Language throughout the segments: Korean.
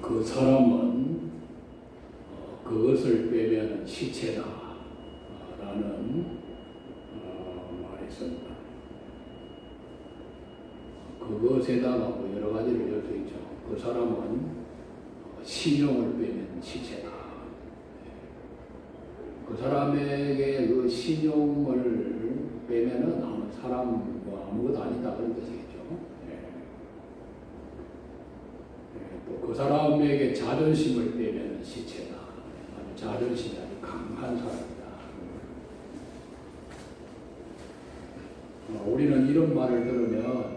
그 사람은 그것을 빼면 시체다 라는 말이 있습니다. 그것에다가 뭐 여러 가지를 열 수 있죠. 그 사람은 신용을 빼면 시체다. 그 사람에게 그 신용을 빼면은 아무 사람 뭐 아무것도 아니다 그런 뜻이겠죠. 또 그 사람에게 자존심을 빼면 시체다. 아주 자존심이 아주 강한 사람이다. 우리는 이런 말을 들으면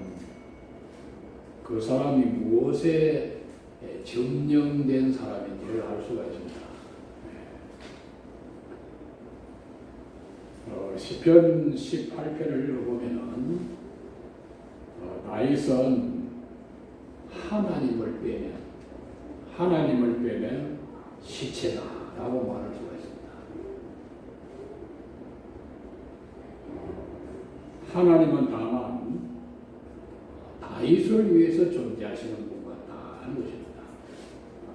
그 사람이 무엇에 점령된 사람인지를 알 수가 있습니다. 시편 18편을 읽어보면 다윗은 하나님을 빼면 시체다라고 말할 수가 있습니다. 하나님은 다만 다윗을 위해서 존재하시는 분 같다는 것입니다.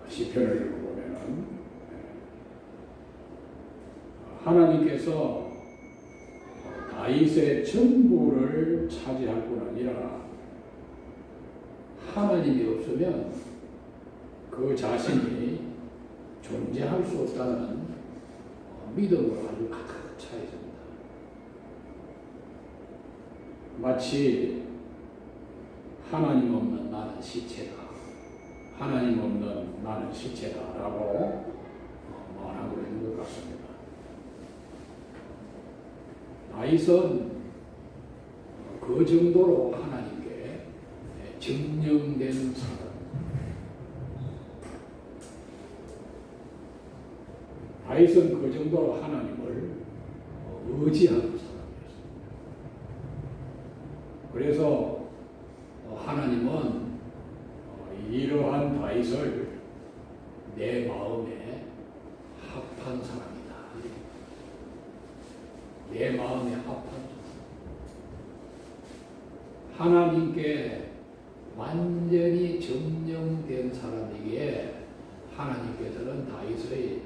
시편을 읽어보면 하나님께서 다윗의 전부를 차지할 뿐 아니라 하나님이 없으면 그 자신이 존재할 수 없다는 믿음으로 아주 가득 차 있습니다. 마치 하나님 없는 나는 시체다. 하나님 없는 나는 시체다라고 말하고 있는 것 같습니다. 다윗은 그 정도로 하나님께 점령된 사람. 다윗은 그 정도로 하나님을 의지하는 사람이었습니다. 그래서 하나님은 이러한 다윗을 내 마음에 합한 사람이다. 내 마음에 합한 사람. 하나님께 완전히 점령된 사람이기에 하나님께서는 다윗을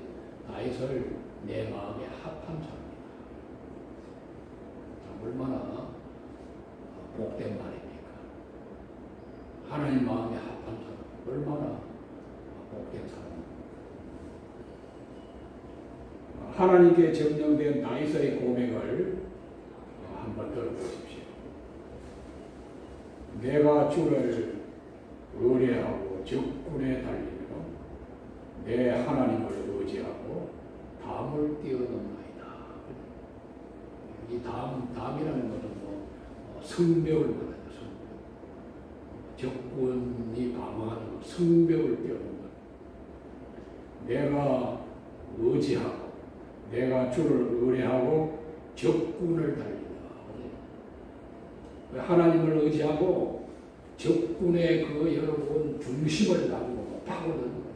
내 마음에 합한 사람이다. 얼마나 복된 말입니까? 하나님 마음에 합한 사람, 얼마나 복된 사람. 하나님께 점령된 다윗의 고백을 한번 들어보십시오. 내가 주를 의뢰하고 적군에 달리며 내 하나님을 의지하고 담을 뛰어넘나이다. 이 담이라는 것은 성벽을 말하죠. 적군이 방어하는 성벽을 뛰어넘는. 내가 의지하고 내가 주를 의뢰하고 적군을 달린다. 하나님을 의지하고 적군의 그 여러분 중심을 가지고 파고드는 거예요.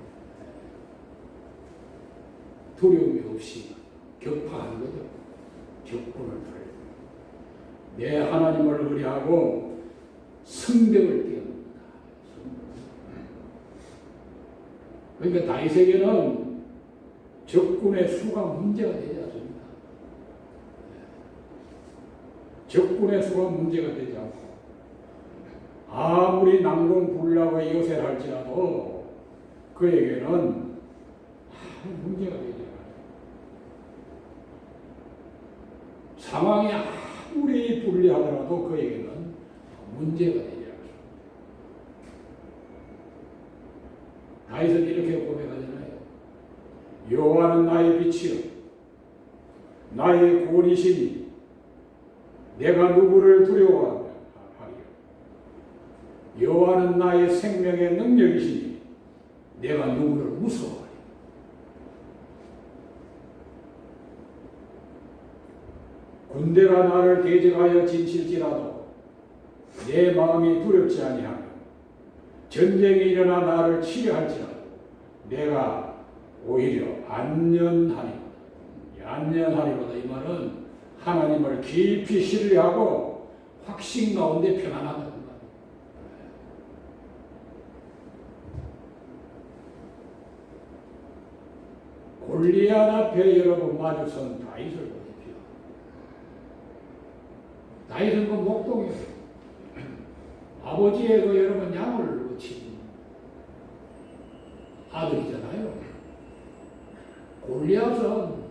두려움이 없이 격파하는 거죠. 적군을 달리고 내 하나님을 의뢰하고 성벽을 뛰어넘는다. 그러니까 다윗에게는 적군의 수가 문제가 되지 않습니다. 적군의 수가 문제가 되지 않고 아무리 난공불락의 요새를 할지라도 그에게는 문제가 되지 않아요. 상황이 아무리 불리하더라도 그에게는 문제가 되지 않습니다. 다윗은 이렇게 고백하잖아요. 여호와는 나의 빛이요 나의 구원이시니 내가 누구를 두려워하며 하리요. 여호와는 나의 생명의 능력이시니 내가 누구를 무서워하리요. 군대가 나를 대적하여 진칠지라도 내 마음이 두렵지 아니하며 전쟁이 일어나 나를 치려할지라도 내가 오히려 안전하리로다. 안전하리로다 이 말은 하나님을 깊이 신뢰하고 확신 가운데 평안하다는 말이에요. 골리앗 앞에 여러분 마주선 다윗을 보십시오. 다윗은 그 목동이에요. 아버지의 그 여러분 양을 거친 아들이잖아요. 골리앗은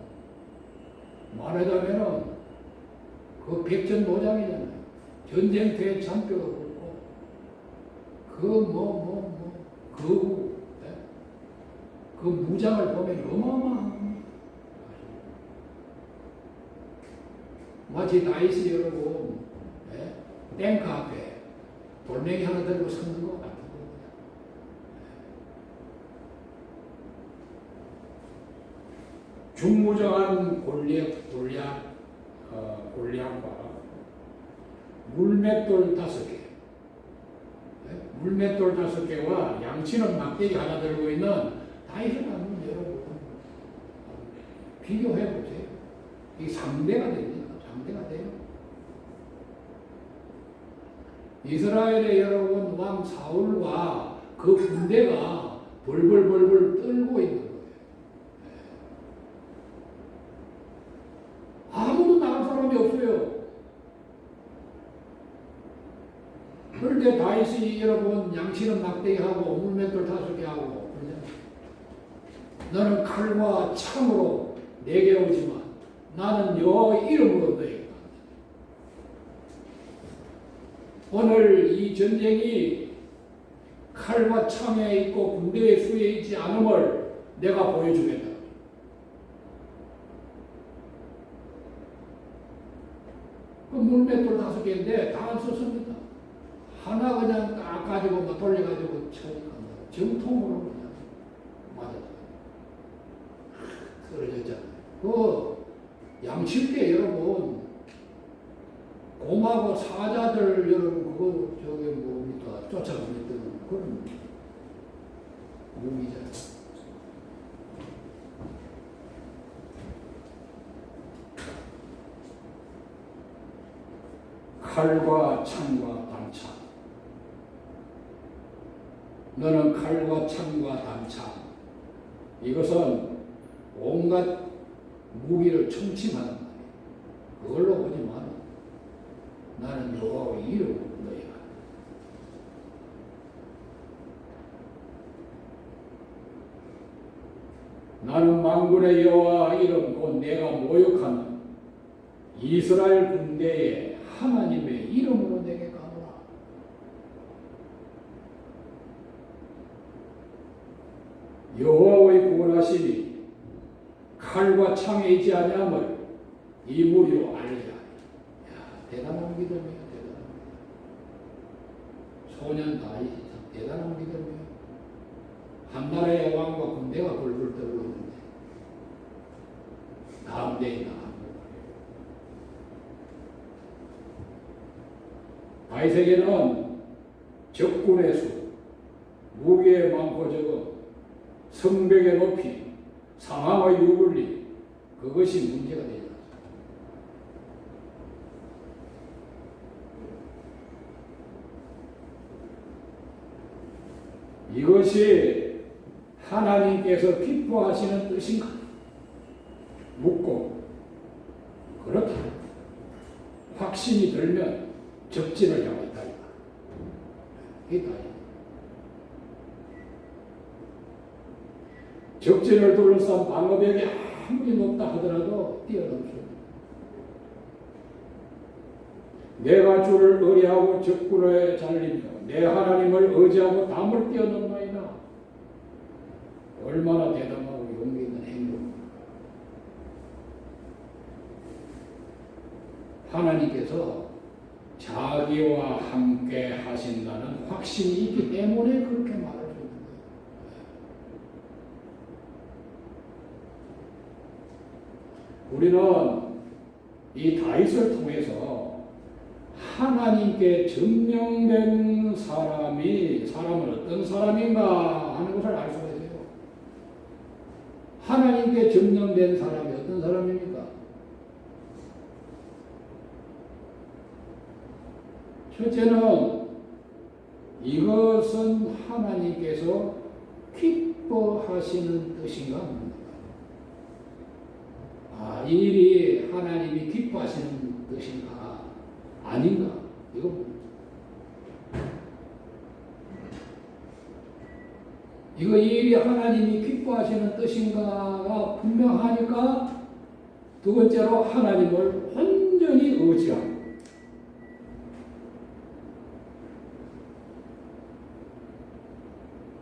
말하자면은 그 백전노장이잖아요. 전쟁터에 잔뼈가 굵고 그 무장을 보면 어마어마한 마치 다윗이 여러분 탱크 앞에 돌멩이 하나 들고 서는 것 같은 겁니다. 중무정한 골리앗과 물맷돌 5개, 물맷돌 5개와 양치는 막대기 하나 들고 있는 다윗을 한번 여러분 비교해 보세요. 이게 상대가 됩니다. 상대가 돼요. 이스라엘의 여러분 왕 사울과 그 군대가 벌벌벌벌 떨고 있는 거예요. 아무도 나갈 사람이 없어요. 그런데 다윗이 여러분 양치는 막대기하고 물맷돌 5개 하고 너는 칼과 창으로 내게 오지만 나는 여호와 이름으로 너에게 간다. 오늘 이 전쟁이 칼과 창에 있고 군대의 수에 있지 않음을 내가 보여주겠다. 그 물맷돌 5개인데 다 안 썼습니다. 하나 그냥 딱 가지고 막 돌려가지고 쳐니까 정통으로 그냥 맞았어요. 쓰러졌잖아요. 그 양칠 때 여러분 곰하고 사자들 여러분 그거 저기 뭡니까 쫓아다녔던 그런 무기잖아요. 칼과 창과 단창. 너는 칼과 창과 단창. 이것은 온갖 무기를 청침하는 말이에요. 그걸로 보지만 나는 여호와 이름으로 너희가 나는 만군의 여호와 이름 곧 내가 모욕하는 이스라엘 군대의 하나님의 이름으로 내게 가노라. 여호와의 구원하심이 칼과 창에 있지 아니함을 이 무리로 알리라. 대단한 믿음이에요. 대단한 믿음. 소년 다윗이 대단한 믿음이에요. 한 나라의 왕과 군대가 벌벌 떨고 있는데 다음 대에 나갑니다. 다윗에게는 적군의 수, 무기의 많고 적어, 성벽의 높이, 상황의 유불리, 그것이 문제가 되지 않습니다. 이것이 하나님께서 기뻐하시는 뜻인가? 묻고 그렇다. 확신이 들면 적진을 향하여 달리라. 이게 다예요. 적진을 둘러싼 방어벽이 아무리 높다 하더라도 뛰어넘습니다. 내가 주를 의뢰하고 적군에 잘리며 내 하나님을 의지하고 담을 뛰어넘나이다. 얼마나 대담하고 용기 있는 행동. 하나님께서 자기와 함께 하신다는 확신이 있기 때문에 그렇게 말할 수 있는 거예요. 우리는 이 다윗을 통해서 하나님께 증명된 사람은 어떤 사람인가 하는 것을 알 수가 있어요. 하나님께 증명된 사람이 어떤 사람입니까? 첫째는 이것은 하나님께서 기뻐하시는 뜻인가 봅니다. 자, 이 일이 하나님이 기뻐하시는 것인가 아닌가? 이거 이 일이 하나님이 기뻐하시는 뜻인가가 분명하니까 두 번째로 하나님을 온전히 의지하고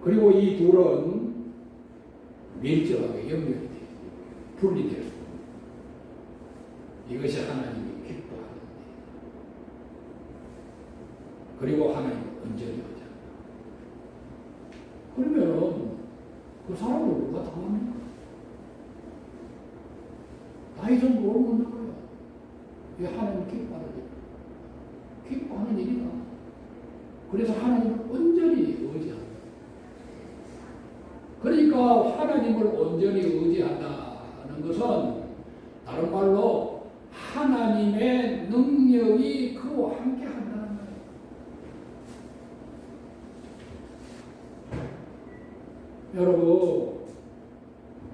그리고 이 둘은 밀접하게 연결이 돼요. 분리돼서 이것이 하나님이 기뻐하는 일. 그리고 하나님을 온전히 의지한다. 그러면은 그 사람을 누가 당합니까? 다윗은 뭘 묻는 거야? 왜 하나님 기뻐하는 일이다. 그래서 하나님을 온전히 의지한다. 그러니까 하나님을 온전히 의지한다는 것은 다른 말로 하나님의 능력이 그와 함께 한다는 거예요. 여러분,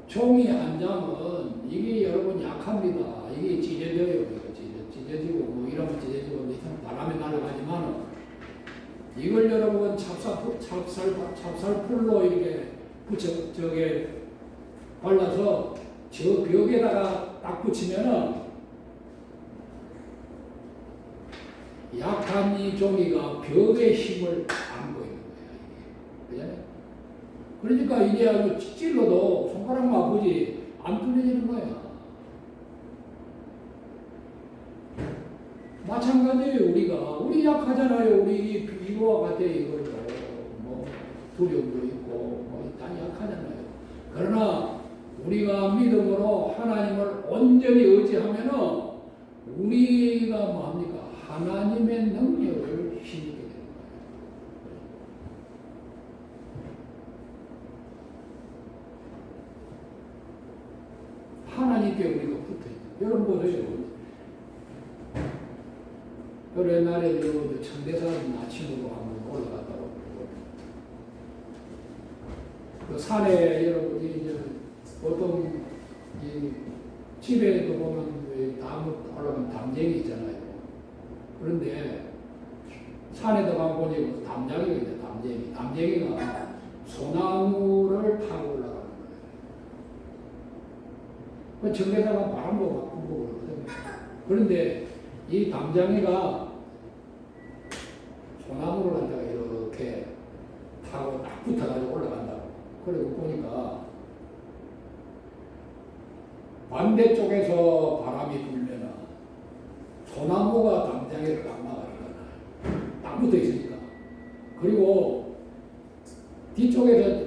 종이 한 장은 이게 여러분 약합니다. 이게 찢어져요. 찢어지고 뭐 이러면 찢어지고 바람에 날아가지만 이걸 여러분 찹쌀풀로 이렇게 저게 발라서 저 벽에다가 딱 붙이면은 약한 이 종이가 벽의 힘을 안고 있는 거야. 이게. 그러니까 이게 아주 찔러도 손가락만 아프지 안 뚫려지는 거야. 마찬가지예요. 우리 약하잖아요. 우리 이거와 같아. 이걸 뭐 두려움도 있고 뭐 다 약하잖아요. 그러나 우리가 믿음으로 하나님을 온전히 의지하면은 우리가 뭐합니까? 하나님의 능력을 힘입게 되는 거예요. 하나님께 우리가 붙어있는. 여러분 보세요. 옛날에 청대산 아침으로 한번 올라갔다고. 그 산에 여러분이 이제 보통 이 집에도 보면 나무 올라가면 담쟁이 있잖아요. 그런데 산에도 가보니 담장이가 있는데 담쟁이가 소나무를 타고 올라가는 거예요. 그 청대산은 바람도 막 불고 그러거든요. 그런데 이 담장이가 소나무를 갖다가 이렇게 타고 딱 붙어가지고 올라간다고. 그리고 보니까 반대쪽에서 바람이 불면은 소나무가 담장이를 딱 막아주잖아요. 딱 붙어 있으니까. 그리고 뒤쪽에서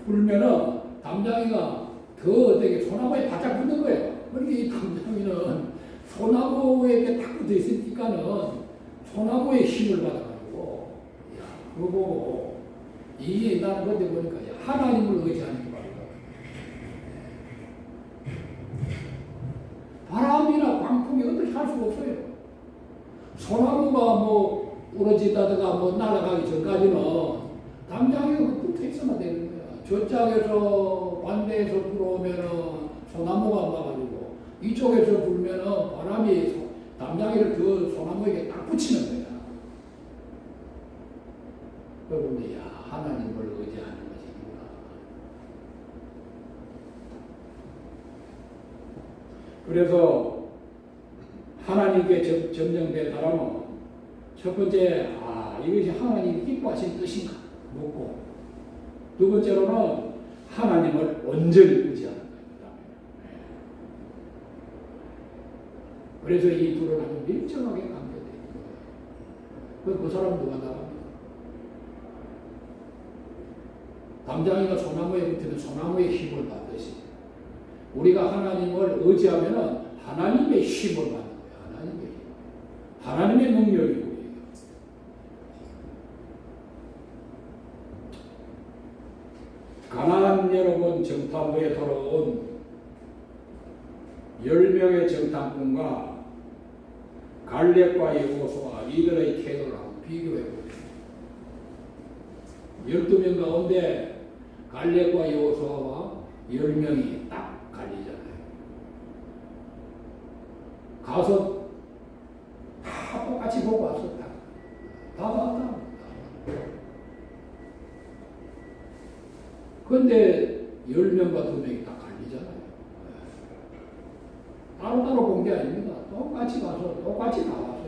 불면은 담장이가 더 어떻게 소나무에 바짝 붙는 거예요. 그러니까 이 담장이는 소나무에 이렇게 딱 붙어 있으니까는 소나무의 힘을 받아가지고, 야, 그거 보고, 나는 그때 보니까 하나님을 의지하는 게 말이야. 바람이나 광풍이 어떻게 할 수가 없어요. 소나무가 뭐 부러진다든가 뭐 날아가기 전까지는 담장이 붙어 있어야 되는 거야. 저쪽에서 반대에서 불어오면은 소나무가 막아주고, 이쪽에서 불면은 바람이 담장이를 그 소나무에게 딱 붙이는 거야. 그런데 야, 하나님을 의지하는 것이구나. 그래서 하나님께 점령된 사람은 첫 번째, 이것이 하나님이 기뻐하신 뜻인가 묻고, 두 번째로는 하나님을 온전히 의지하는 겁니다. 그래서 이 둘은 아주 밀접하게 관계되어 있는 거예요. 그 사람 누가 나갑니까? 담장이가 소나무에 붙으면 소나무의 힘을 받듯이 우리가 하나님을 의지하면 하나님의 힘을 받는 거예요. 하나님의 능력이 우리에게. 가나안 여러분 정탐부에 돌아온 10명의 정탐꾼과 갈렙과 여호수아 이들의 태도를 한번 비교해 보세요. 12명 가운데 갈렙과 여호수아와 10명이 딱 갈리잖아요. 가서 다 똑같이 보고 왔어. 다 봤다. 그런데 10명과 2명이 다 갈리잖아요. 따로따로 본 게 아닙니다. 똑같이 가서 똑같이 나왔어요.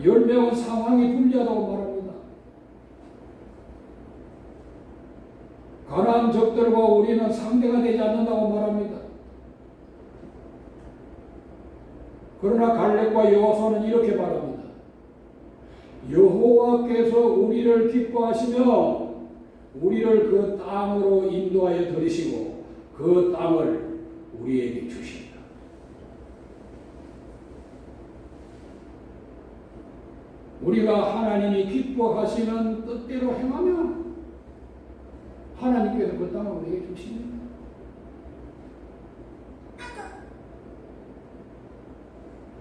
열 명은 상황이 불리하다고 말합니다. 가나안 적들과 우리는 상대가 되지 않는다고 말합니다. 그러나 갈렙과 여호수아는 이렇게 말합니다. 여호와께서 우리를 기뻐하시며 우리를 그 땅으로 인도하여 들이시고 그 땅을 우리에게 주신다. 우리가 하나님이 기뻐하시는 뜻대로 행하면 하나님께서 그 땅을 우리에게 주십니다.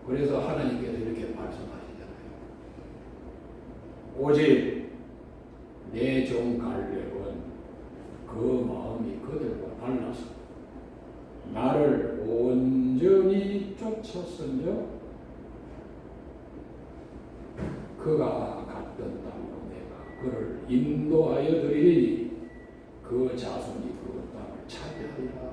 그래서 하나님께서 이렇게 말씀하시잖아요. 오직 내 종 갈렙은 그 마음이 그들과 달라서 나를 온전히 쫓았은즉 그가 갔던 땅으로 내가 그를 인도하여 드리니 그 자손이 그 땅을 차지하리라.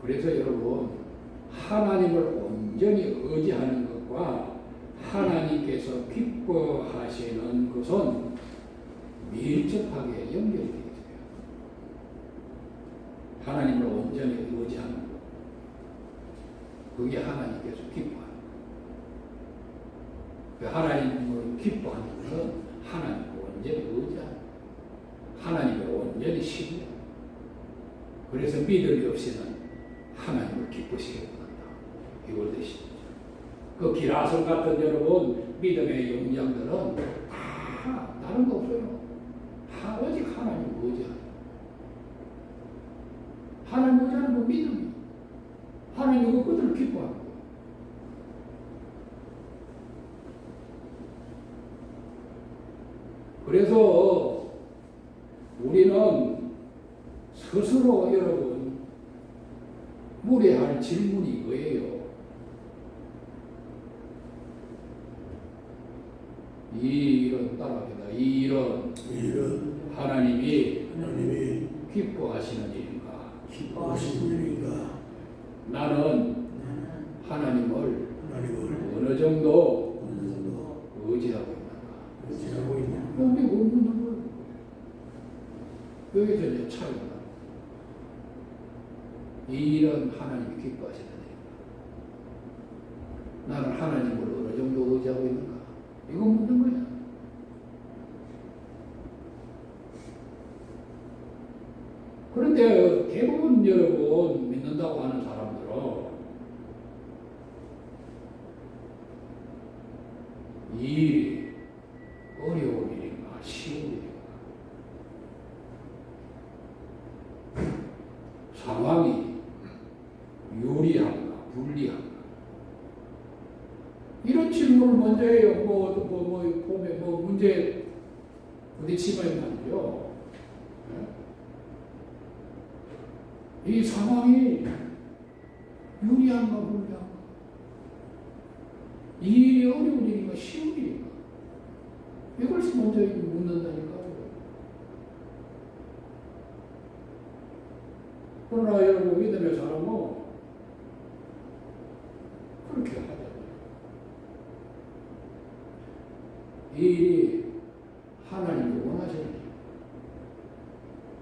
그래서 여러분, 하나님을 온전히 의지하는 것과 하나님께서 기뻐하시는 것은 밀접하게 연결이 되어 있어요. 하나님을 온전히 의지하는 것, 그게 하나님께서 기뻐하는 것. 하나님을 기뻐하는 것은 하나님을 온전히 의지하는 것, 하나님을 온전히 신뢰하는 것. 그래서 믿음이 없이는 하나님을 기쁘시게 못한다. 이걸 되시죠. 그 기라성 같은 여러분 믿음의 영장들은 다 다른 거 없어요. 다 오직 하나님을 의지하는. 하나님 의지하는 그 믿음이 하나님이 그들을 기뻐하는 거예요. 그래서 우리는 스스로 여러분 물어야 할 질문이 이거예요. 이 일은 따라합니다. 이 일은 하나님이 기뻐하시는 일인가? 나는 하나님을 어느 정도 의지하고 있는가? 우리 못 묻는 거예요. 여기서 이제 차이가 나. 이 일은 하나님이 기뻐하시는 일인가? 나는 하나님을 어느 정도 의지하고 있는가? 이거 묻는 거야. 그런데 대부분 여러분 믿는다고 하는 사람들은 이 일이 어려운 일인가 쉬운 일인가 상황이 유리한가 불리한가 이런 질문을 먼저 해요. 보면 문제 부딪히면 말이죠. 이 상황이 유리한가 불리한가 이 일이 어려운 일인가 쉬운 일인가 이걸 먼저 묻는다니까요. 그러나 여러분 믿음의 사람은 그렇게 하잖아요. 이 일이 하나님이 원하시는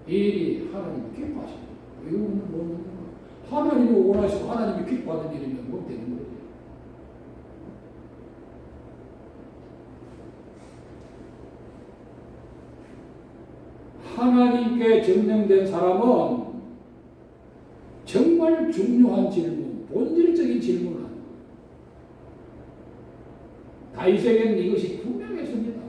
일, 이 일이 하나님이 기뻐하시는 일. 이거는 뭐는 하나님이 원하시고 하나님이 기뻐하는 일이면 뭐 되는 거지. 하나님께 증명된 사람은 정말 중요한 질문, 본질적인 질문을 하는 거예요. 다윗에게는 이것이 분명했습니다.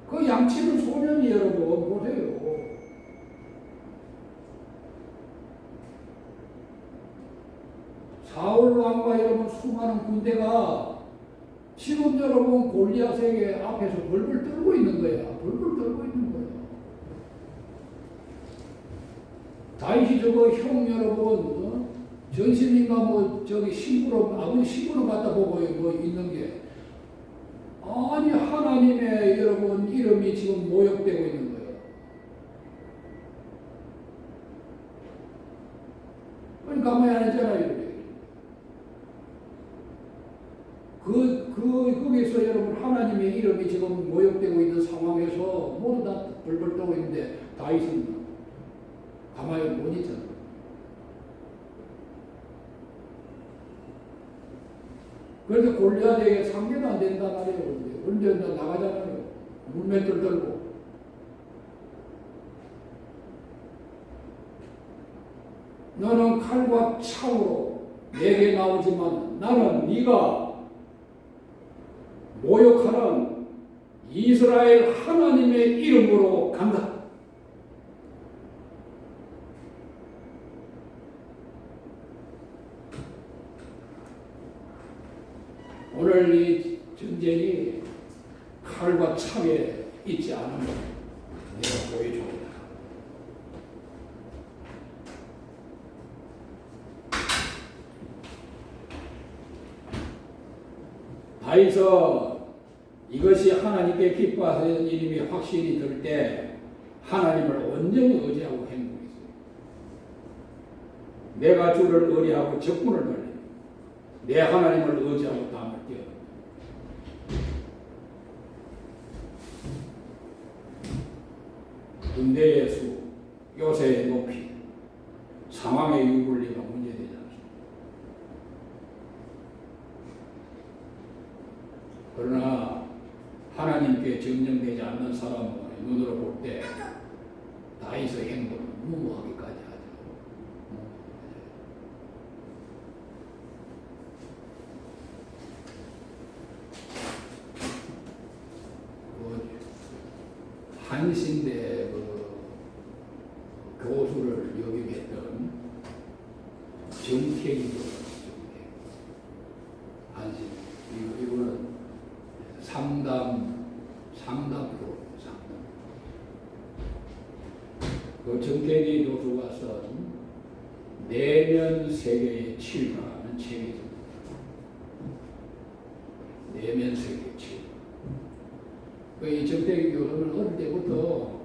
그 양치는 소년이 여러분 보세요. 사울 왕과 여러분 수많은 군대가 지금 여러분 골리앗에게 앞에서 벌벌 떨고 있는 거야. 벌벌 떨고 있는 거야. 다윗이 저거 형 여러분 전신인가 뭐 저기 신부로 아버지 신부로 갖다 보고 뭐 있는 게 아니 하나님의 여러분 이름이 지금 모욕되고 있는 거예요. 그러니까 가만히 안 했잖아요. 거기서 여러분 하나님의 이름이 지금 모욕되고 있는 상황에서 모두 다 벌벌 떠고 있는데 다윗은 가만히 못 있잖아. 그래서 골리앗에게 상대도 안 된다 말이에요. 언제 나가잖아요. 물맷돌 들고. 너는 칼과 창으로 내게 나오지만 나는 네가 모욕하는 이스라엘 하나님의 이름으로 간다. 오늘 이 전쟁이 칼과 창에 있지 않은 것 내가 보여줍니다. 다윗은 이것이 하나님께 기뻐하시는 일임이 확신이 들 때 하나님을 온전히 의지하고 행동했어요. 내가 주를 의뢰하고 적군을 걸리 내 하나님을 의지하고 담을 뛰어. 군대의 수, 요새의 높이, 상황의 유불리가 문제되지 않습니다. 그러나 하나님께 점령되지 않는 사람의 눈으로 볼 때 다윗의 행동은 무모하기까지 하죠. 한신대 교수를 역임했던 정택이 한신 이거는 상담교 그 정택이 교수가 쓴 내면 세계의 치유라는 책이 있습니다. 내면 세계의 치유. 이 정택이 교수는 어릴 때부터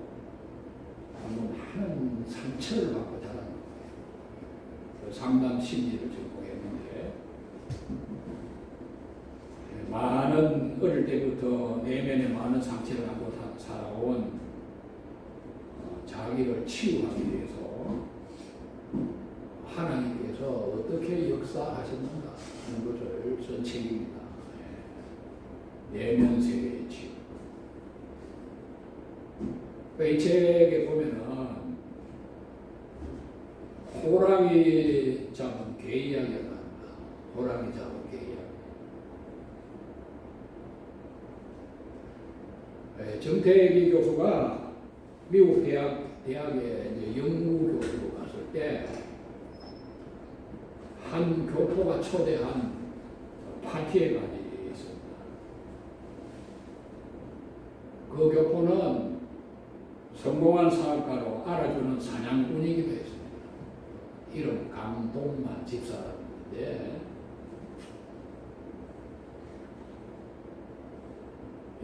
많은 상처를 받고 자란 거예요. 상담 심리를 전공했는데 많은 어릴 때부터 내면에 많은 상처를 하고 살아온 자기를 치유하기 위해서 하나님께서 어떻게 역사하셨는가 하는 것을 쓴 책입니다. 내면 세계의 치유. 이 책에 보면은 호랑이 잡은 개 이야기가 나옵니다. 호랑이 잡은 개 이야기. 정태기 교수가 미국 대학에 연구 교수로 갔을 때 한 교포가 초대한 파티에 가게 있습니다. 그 교포는 성공한 사업가로 알아주는 사냥꾼이기도 했습니다. 이름 강동만 집사라는데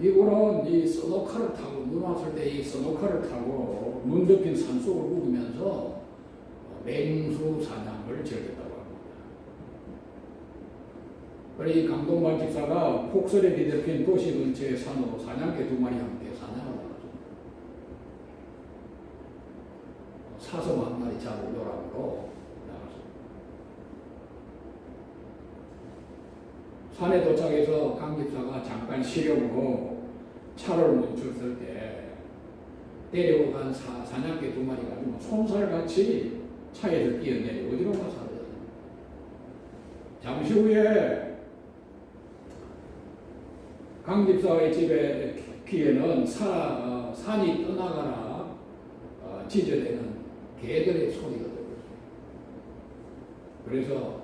이분은 이 서노카를 타고 눈 왔을 때 이 서노카를 타고 눈 덮인 산속을 묵으면서 맹수 사냥을 즐겼다고 합니다. 그리고 이 강동만 집사가 폭설에 뒤덮인 도시 근처의 산으로 사냥개 2마리 함께 사냥을 나갔습니다. 사슴 1마리 잡을 요람으로 나갔습니다. 산에 도착해서 강 집사가 잠깐 쉬려고 차를 멈췄을 때 데리고 간 사냥개 2마리가 손살같이 차에서 뛰어내려 어디로 가서 사라졌습니다. 잠시 후에 강 집사의 집에 귀에는 산이 떠나가라 짖어대는 개들의 소리가 들렸어요. 그래서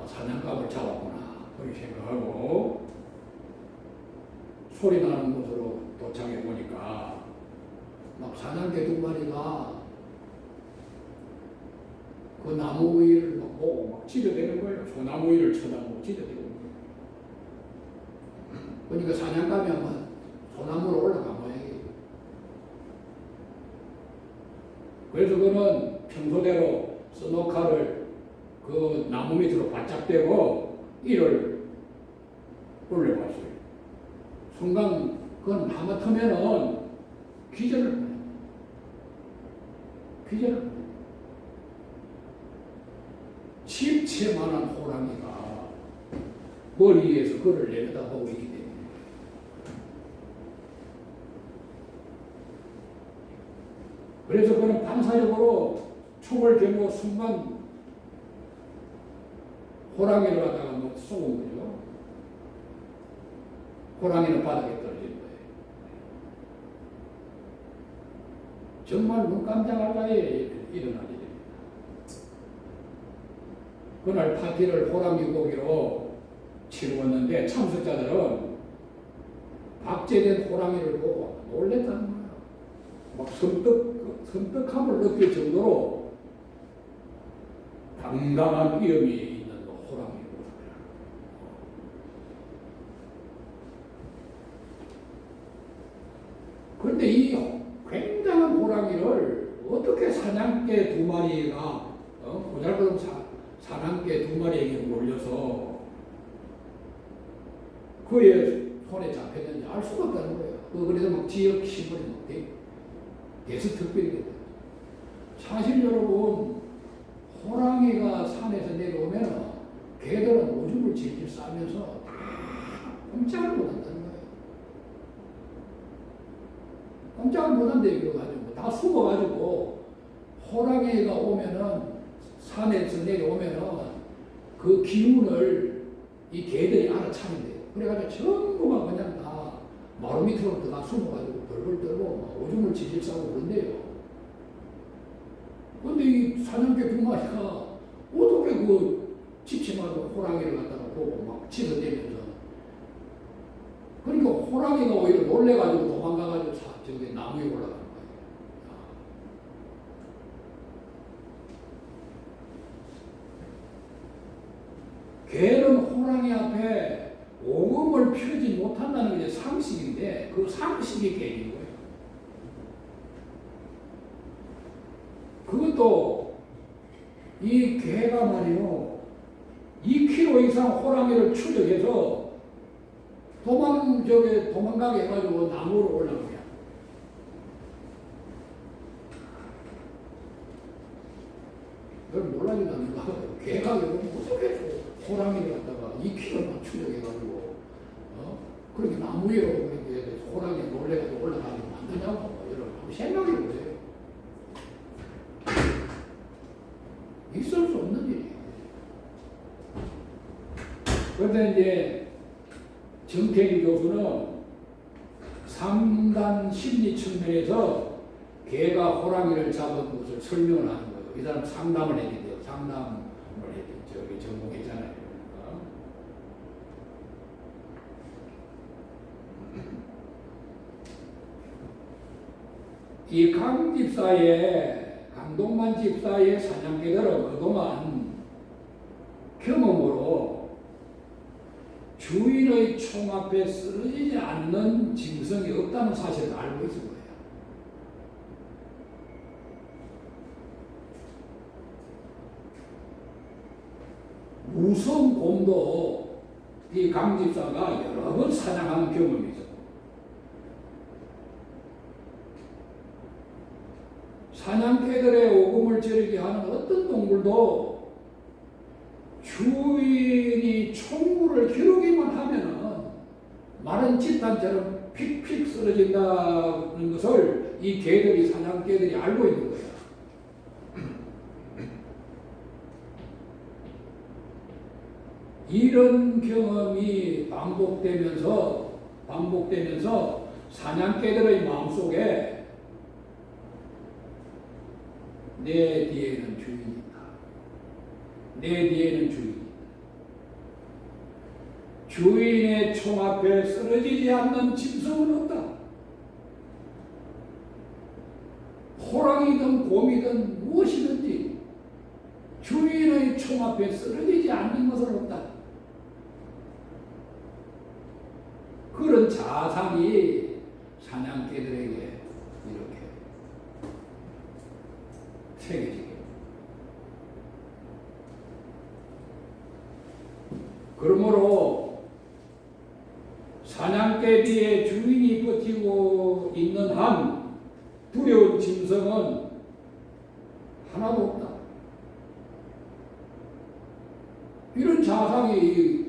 사냥감을 잡았구나 그렇게 생각하고 소리 나는 곳으로 도착해 보니까 막 사냥개 2마리가 그 나무 위를 막 보고 막 찢어대는 거예요. 소나무 위를 쳐다보고 찢어대는 거예요. 그러니까 사냥감이 아마 소나무로 올라간 모양이에요. 그래서 그는 평소대로 스노카를 그 나무 밑으로 바짝 대고 이를 올려봤어요. 순간 그건 하마터면은 기절을 보내요. 기절을 보내요. 집채만한 호랑이가 머리 위에서 그를 내려다보고 있기 때문에 그래서 그는 반사적으로 총을 겨누어 순간 호랑이를 갖다가 뭐 쏘은 거죠. 호랑이는 바닥에 떨어진 거예요. 정말 눈 깜짝할 사이에 일어나게 됩니다. 그날 파티를 호랑이 고기로 치루었는데 참석자들은 박제된 호랑이를 보고 놀랬다는 거예요. 막 섬뜩함을 느낄 정도로 당당한 위험이 있는 호랑이 모습이라. 그런데 이 굉장한 호랑이를 어떻게 사냥개 2마리가 보잘것없는 사냥개 2마리에게 몰려서 그의 손에 잡혔는지 알 수가 없다는 거예요. 그래서 막 지역 신문에 막 대수특별히 됐다. 사실 여러분 호랑이가 산에서 내려오면 개들은 오줌을 질질 싸면서 다 꼼짝을 못한다는 거예요. 꼼짝을 못한대 이거 가지고 다 숨어가지고 호랑이가 오면은 산에서 내려오면은 그 기운을 이 개들이 알아차린대요. 그래가지고 전부가 그냥 다 마루 밑으로 다 숨어가지고 벌벌 떨고 오줌을 질질 싸고 그런데요. 근데 이 사냥개 2마리가 어떻게 그 집치마도 호랑이를 갖다가 보고 막 짖어대면서 그러니까 호랑이가 오히려 놀래가지고 도망가가지고 저기 나무에 올라간 거예요. 개는 호랑이 앞에 오금을 펴지 못한다는 게 상식인데 그 상식이 개인 거예요. 그것도 이 개가 말이요 2kg 이상 호랑이를 추적해서 도망가게 해가지고 나무로 올라가게. 여러분 놀라지도 않는 거 개가 여러분 어떻게 호랑이를 갖다가 2kg만 추적해가지고 그렇게 나무 위로 그렇게 호랑이 놀래가지고 올라가게 만드냐고 여러분 한번 생각해 보세요. 있을 수 없는 일이에요. 그런데 이제 정태기 교수는 3단 심리 측면에서 개가 호랑이를 잡은 것을 설명을 하는 거예요. 이 사람 상담을 했는데요. 상담을 저기 전공했잖아요. 이 강동만 집사의 사냥개들은 그동안 경험으로 주인의 총 앞에 쓰러지지 않는 짐승이 없다는 사실을 알고 있을 거예요. 무성곰도 이 강집사가 여러 번 사냥하는 경험이 있었고 사냥개들의 오금을 저리게 하는 어떤 동물도 주인이 총구를 겨루기만 하면은 마른 지탄처럼 픽픽 쓰러진다는 것을 이 개들이 사냥개들이 알고 있는 거예요. 이런 경험이 반복되면서 사냥개들의 마음속에 내 뒤에는 주인이 있다. 내 뒤에는 주인이 있다. 주인의 총 앞에 쓰러지지 않는 짐승은 없다. 호랑이든 곰이든 무엇이든지 주인의 총 앞에 쓰러지지 않는 것은 없다. 그런 자상이 사냥개들에게 이렇게 새겨지게. 그러므로 사냥개 뒤에 주인이 버티고 있는 한 두려운 짐승은 하나도 없다. 이런 자상이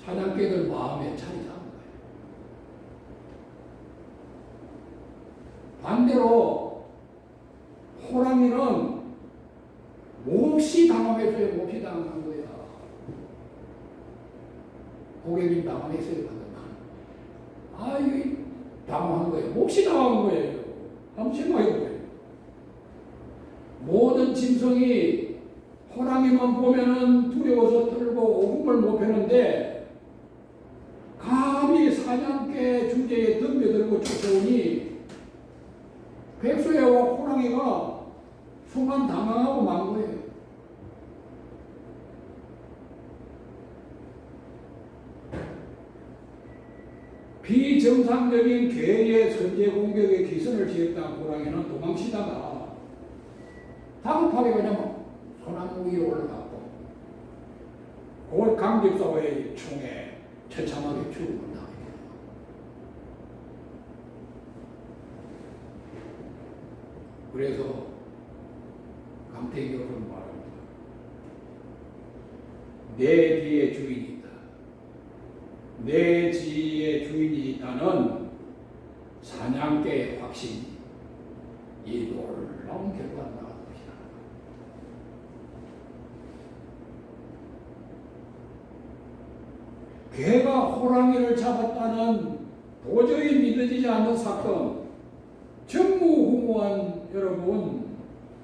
사냥개들 마음에 차리 잡은 거예요. 반대로 호랑이는 몹시 당황했어요. 몹시 당황한 거야. 고객님 당황했어요. 이게 당황한 거예요. 몹시 당황한 거예요. 한번 생각해 보세요. 모든 짐승이 호랑이만 보면은 두려워서 떨고 오금을 못 펴는데 감히 사냥개 주제에 덤벼들고 쫓아오니 백수애와 호랑이가 순간 당황하고 만 거예요. 비정상적인 개의 선제 공격에 기선을 지었다 호랑이는 도망치다가 다급하게 그냥 소나무 위에 올라갔고 그걸 강집사와의 총에 처참하게 죽음을 당했다. 그래서 강태기어는 말합니다. 내 뒤에 주인이 있다. 내 지에 주인이 있다는 사냥개의 확신이 이 놀라운 결과를 낳은 것이다. 개가 호랑이를 잡았다는 도저히 믿어지지 않는 사건, 전무후무한 여러분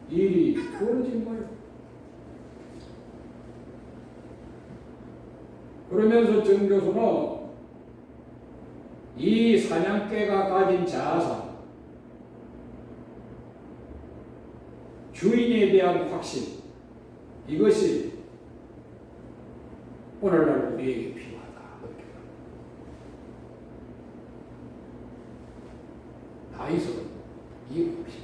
일이 벌어진 거예요. 그러면서 정 교수는 이 사냥개가 가진 자아상, 주인에 대한 확신, 이것이 오늘날 우리에게 필요하다. 다윗은 이 확신.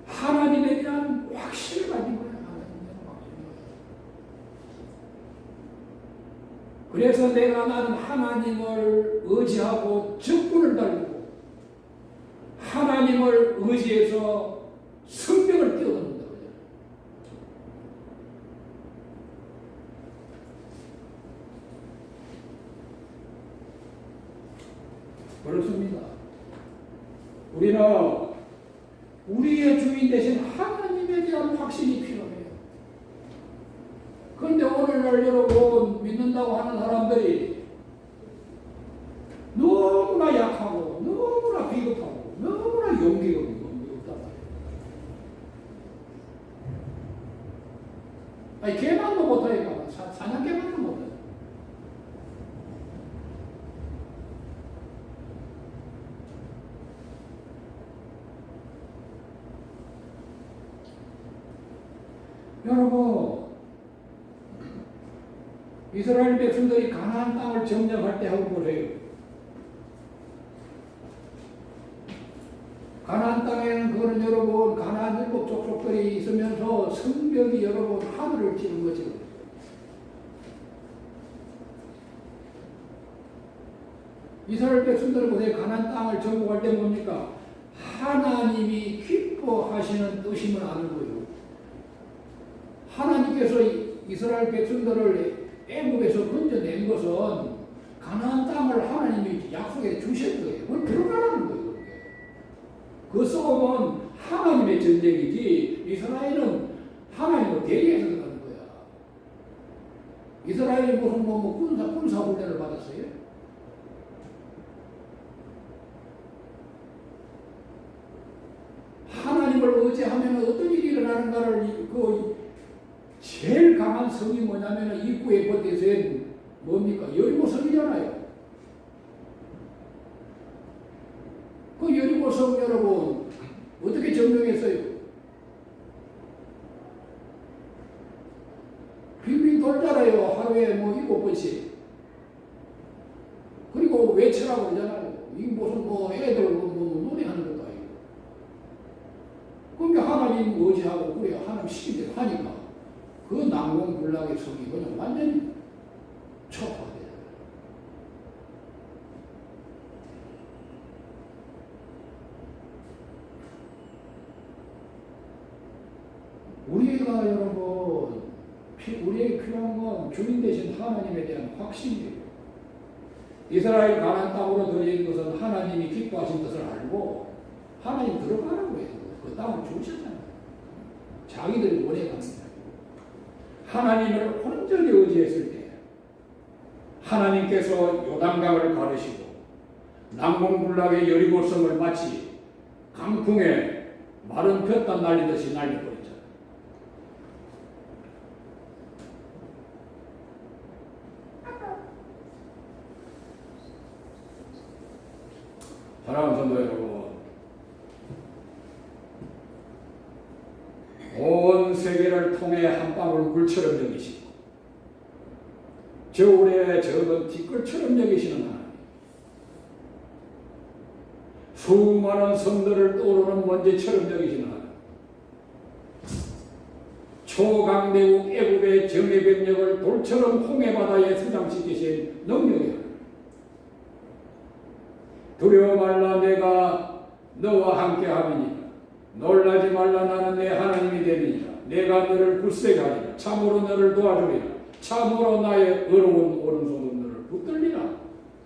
하나님에 대한 확신을 가진 거야. 하나님에 대한 확신을. 그래서 나는 하나님을 의지하고 적군을 달고 하나님을 의지해서 성벽을 뛰어넘는다. 그렇습니다. 우리는 우리의 주인 대신 하나님에 대한 확신이 필요해요. 그런데 오늘날 여러분 믿는다고 하는 사람들이 너무나 약하고 너무나 비겁하고 너무나 용기가 없단 말이에요. 개만도 못하니까 사냥개만도 못해요. 여러분, 이스라엘 백성들이 가나안 땅을 점령할 때 한번 보세요. 가나안 땅에는 그거는 여러분 가나안 일곱 족속들이 있으면서 성벽이 여러분 하늘을 찌는 거죠. 이스라엘 백성들은 보세요. 가나안 땅을 정복할 때 뭡니까? 하나님이 기뻐하시는 뜻임을 아는 거예요. 하나님께서 이스라엘 백성들을 애굽에서 건져낸 것은 가나안 땅을 하나님이 약속해 주신 거예요. 그걸 들어가라는 거예요. 그 싸움은 하나님의 전쟁이지 이스라엘은 하나님을 대리해서 들어가는 거야. 이스라엘이 무슨 군사 훈련을 받았어요? 하나님 하나님을 의지하면 어떤 일이 일어나는가를 그 제일 강한 성이 뭐냐면 입구에 버티서는 뭡니까? 여리고성이잖아요. 그 여리고성 여러분 어떻게 점령했어요? 빙빙 돌잖아요. 하루에 뭐 7번씩. 그리고 외치라고 그러잖아요. 이게 무슨 뭐 애들 뭐 노래하는 것도 아니고. 그러니까 하나님 의지하고 그래 하나님 시킨 대로 하니까 그 난공불락의 성이 그냥 완전히 초토화돼요. 우리가 여러분 우리에게 필요한 건 주인 되신 하나님에 대한 확신이에요. 이스라엘 가나안 땅으로 들어진 것은 하나님이 기뻐하신 것을 알고 하나님 들어가라고 해서 그 땅을 주셨잖아요. 자기들이 원해갑니다. 하나님을 온전히 의지했을 때 하나님께서 요단강을 가르시고 난공불락의 여리고성을 마치 강풍에 마른 볕단 날리듯이 날려버렸잖아요. 사랑하는 성도 여러분, 온 세계를 통해 한 방울 물처럼 여기시고 저울에 적은 티끌처럼 여기시는 하나님, 수많은 성들을 떠오르는 먼지처럼 여기시는 하나님, 초강대국 애굽의 정예병력을 돌처럼 홍해바다에 수장시키신 능력의 하나님, 두려워 말라 내가 너와 함께 하리니라. 놀라지 말라 나는 내 하나님이 되리니라. 내가 너를 굳세게 하리라. 참으로 너를 도와주리라. 참으로 나의 어려운 오른손은 너를 붙들리라.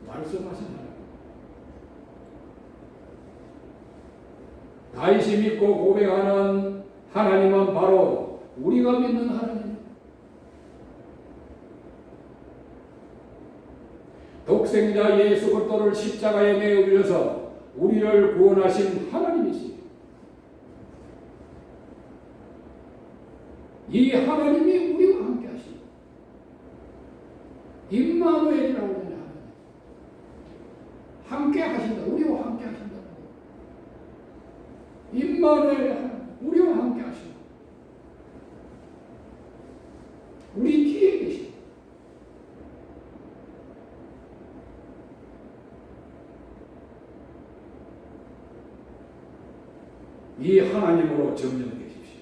말씀하신 하나님. 다윗이 믿고 고백하는 하나님은 바로 우리가 믿는 하나님. 독생자 예수 그리스도를 십자가에 내어 주셔서 우리를 구원하신 하나님이시. 이 하나님이 우리와 함께 하시고 임마누엘이라고 하는 하나님, 함께 하신다. 우리와 함께 하신다. 임마누엘 하나님, 우리와 함께 하신다. 우리 뒤에 계신다. 이 하나님으로 점령되십시오.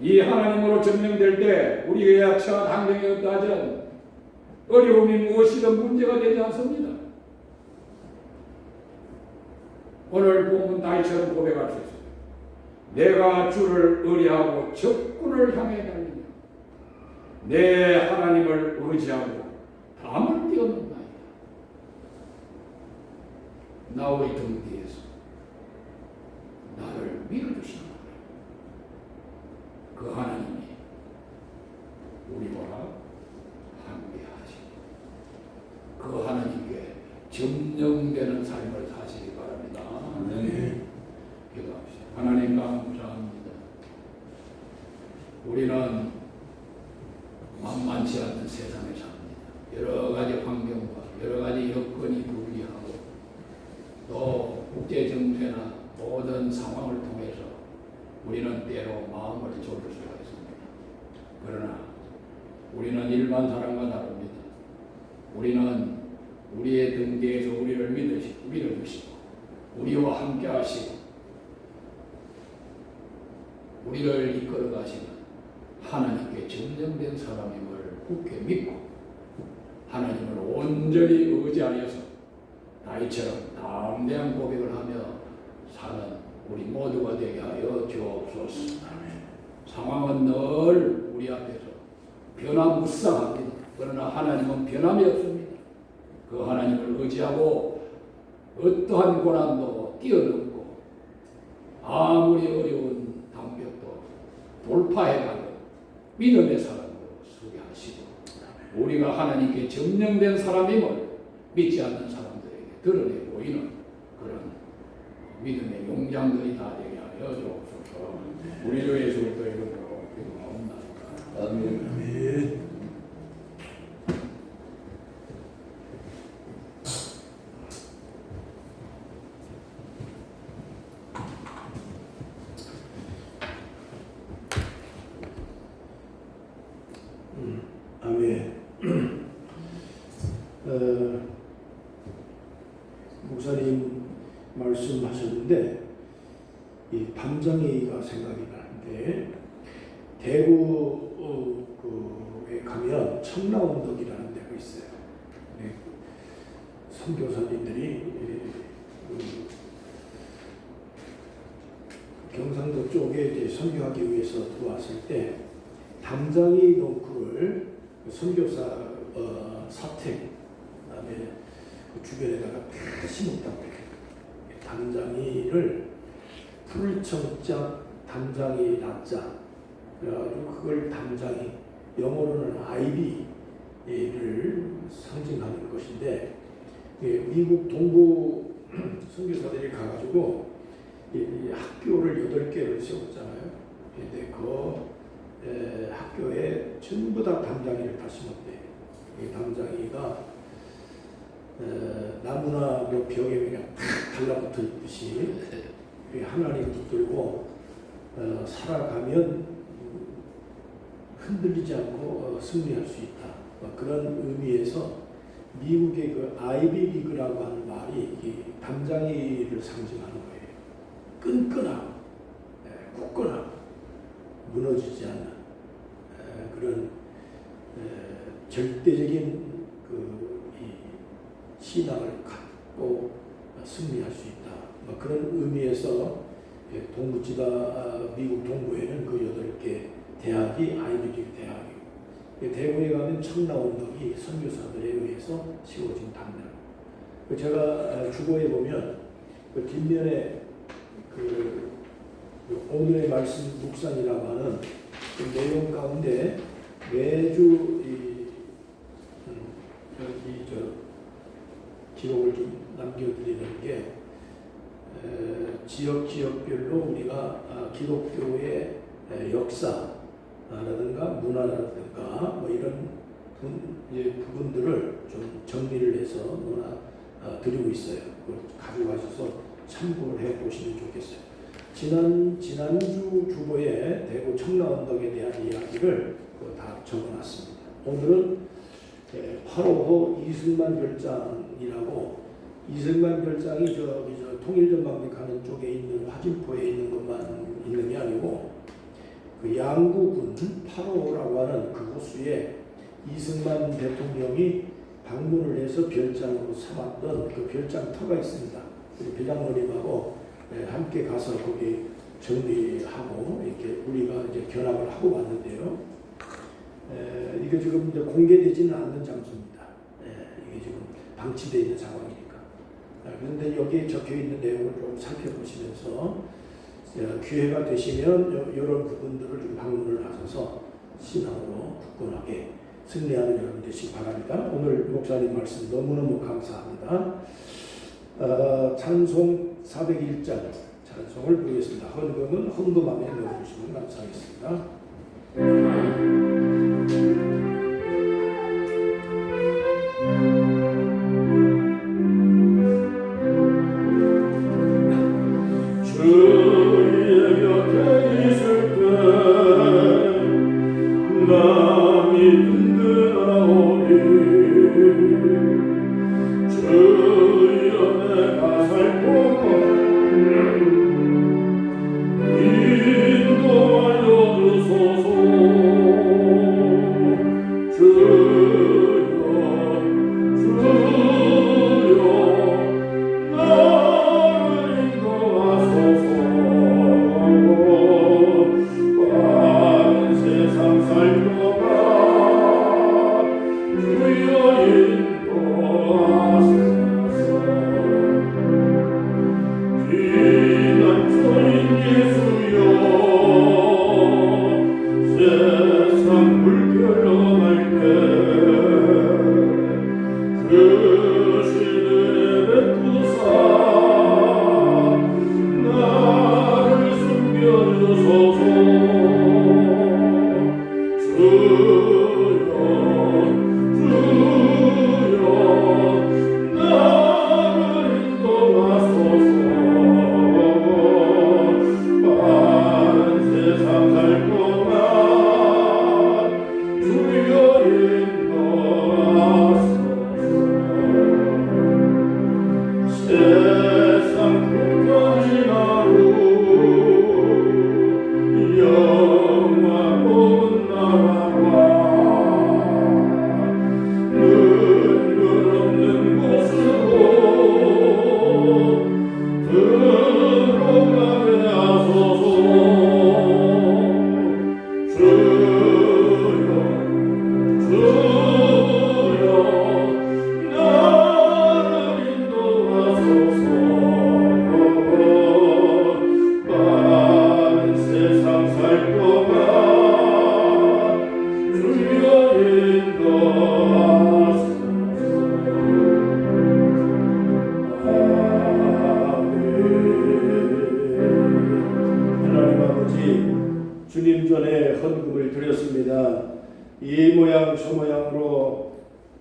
이 하나님으로 점령될 때 우리의 첫 환경이 어떠하든 어려움이 무엇이든 문제가 되지 않습니다. 오늘 본문 다윗처럼 고백할 수 있어요. 내가 주를 의뢰하고 적군을 향해 달리며 내 하나님을 의지하고 담을 띄었는다. 나의 등 뒤에서 나를 밀어주시는 그 하나님이 우리와 함께 하시고 그 하나님께 점령되는 삶을 사시기 바랍니다. 네. 기도합시다. 하나님 감사합니다. 우리는 만만치 않은 세상에 삽니다. 여러 가지 환경과 여러 가지 여건이 불리하고 또 국제 정세나 모든 상황을 통해서 우리는 때로 마음을 졸을 수가 있습니다. 그러나 우리는 일반 사람과 다릅니다. 우리는 우리의 등 뒤에서 우리를 밀어주시고 우리와 함께 하시고 우리를 이끌어 가시는 하나님께 점령된 사람임을 굳게 믿고 하나님을 온전히 의지하여서 다윗처럼 담대한 고백을 하며 사는 우리 모두가 되게 하여 주옵소서. 상황은 늘 우리 앞에서 변화무쌍합니다. 그러나 하나님은 변함이 없습니다. 그 하나님을 의지하고 어떠한 고난도 뛰어넘고 아무리 어려운 담벽도 돌파해가고 믿음의 사람으로 서게 하시고 우리가 하나님께 점령된 사람임을 믿지 않는 사람들에게 드러내 보이는 그 그런 믿음의 용장들이 다 되게 하여 주옵소서. 우리 주 예수 그리스도의 이름으로 기도하옵나이다. 아멘. 아멘. 아멘. 목사님 말씀하셨는데 이 담장이가 생각이 나는데 대구에 가면 청라언덕이라는 데가 있어요. 네. 선교사님들이 경상도 쪽에 이제 선교하기 위해서 들어왔을 때 담장이 넝쿨을 선교사 사택 그다음에 그 주변에다가 다 심었다고 해요. 담장이를 풀청자 담장이 낮자 그래가지고 그걸 담장이 영어로는 아이비를 상징하는 것인데 미국 동부 선교사들이 가가지고 이 학교를 8개를 세웠잖아요. 근데 그 학교에 전부 다 담장이를 다 심었대요. 이 담장이가 나무나 뭐 벽에 그냥 탁 달라붙어 있듯이 하나님 붙들고 살아가면 흔들리지 않고 승리할 수 있다. 그런 의미에서 미국의 그 아이비 리그라고 하는 말이 이 담장이를 상징하는 거예요. 끈끈하고 굳건하고 무너지지 않는 그런 절대적인 이 신앙을 갖고 승리할 수 있다. 그런 의미에서 동부지바 미국 동부에는 그 8개 대학이 아이비리그 대학이고 대구에 가면 청라언덕이 선교사들에 의해서 세워진 담장. 제가 주보에 보면 그 뒷면에 그 오늘의 말씀 묵상이라고 하는 그 내용 가운데 매주 여기 기록을 좀 남겨드리는 게 지역별로 우리가 기독교의 역사라든가 문화라든가 뭐 이런 부분들을 좀 정리를 해서 드리고 있어요. 그걸 가져가셔서 참고를 해 보시면 좋겠어요. 지난주 주보에 대구 청라언덕에 대한 이야기를 다 적어놨습니다. 오늘은 8호호 이승만 별장이라고 이승만 별장이 저 통일전망대 가는 쪽에 있는 화진포에 있는 것만 있는 게 아니고 그 양구군 8호라고 하는 그 호수에 이승만 대통령이 방문을 해서 별장으로 삼았던 그 별장터가 있습니다. 배장로님하고 함께 가서 거기 정리하고 이렇게 우리가 이제 견학을 하고 왔는데요. 이게 지금 이제 공개되지는 않는 장소입니다. 이게 지금 방치되어 있는 상황이니까. 그런데 여기에 적혀 있는 내용을 좀 살펴보시면서 기회가 되시면 이런 부분들을 좀 방문을 하셔서 신앙으로 굳건하게 승리하는 여러분 되시기 바랍니다. 오늘 목사님 말씀 너무너무 감사합니다. 찬송 401장 찬송을 부르겠습니다. 헌금은 헌금함에 넣어주시면 감사하겠습니다. 주의 곁에 있을 때 마음이 든든하오니 주여 내가 살고 인도하여 주소서. 주여 나를 인도하소서. 많은 세상 살펴봐 주여 인도하소서. 피난처인 예수여 세상 물결로 날 때. 그 시들의 베푸사 주님 전에 헌금을 드렸습니다. 이 모양 저 모양으로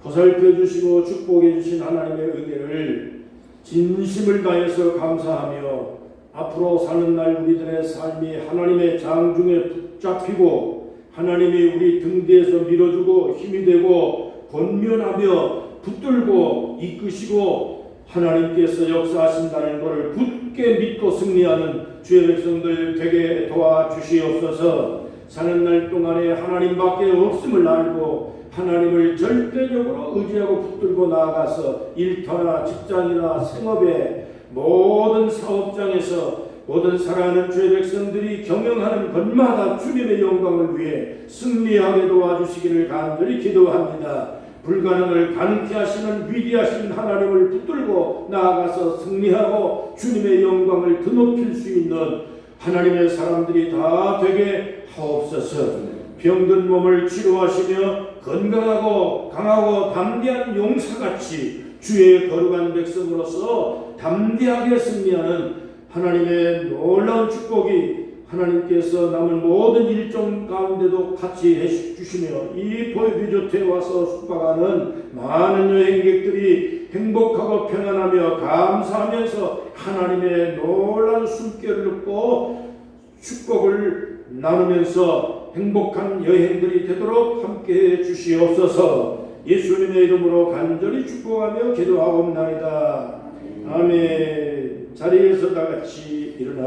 보살펴 주시고 축복해 주신 하나님의 은혜를 진심을 다해서 감사하며 앞으로 사는 날 우리들의 삶이 하나님의 장중에 붙잡히고 하나님이 우리 등 뒤에서 밀어주고 힘이 되고 권면하며 붙들고 이끄시고 하나님께서 역사하신다는 것을 굳게 믿고 승리하는 주의 백성들 되게 도와주시옵소서. 사는 날 동안에 하나님밖에 없음을 알고 하나님을 절대적으로 의지하고 붙들고 나아가서 일터나 직장이나 생업에 모든 사업장에서 모든 사랑하는 주의 백성들이 경영하는 것마다 주님의 영광을 위해 승리하게 도와주시기를 간절히 기도합니다. 불가능을 가능케 하시는 위대하신 하나님을 붙들고 나아가서 승리하고 주님의 영광을 드높일 수 있는 하나님의 사람들이 다 되게 하옵소서. 병든 몸을 치료하시며 건강하고 강하고 담대한 용사같이 주의 거룩한 백성으로서 담대하게 승리하는 하나님의 놀라운 축복이 하나님께서 남은 모든 일정 가운데도 같이 해주시며 이 보이비조트에 와서 숙박하는 많은 여행객들이 행복하고 평안하며 감사하면서 하나님의 놀라운 숨결을 듣고 축복을 나누면서 행복한 여행들이 되도록 함께해 주시옵소서. 예수님의 이름으로 간절히 축복하며 기도하옵나이다. 아멘. 자리에서 다 같이 일어나시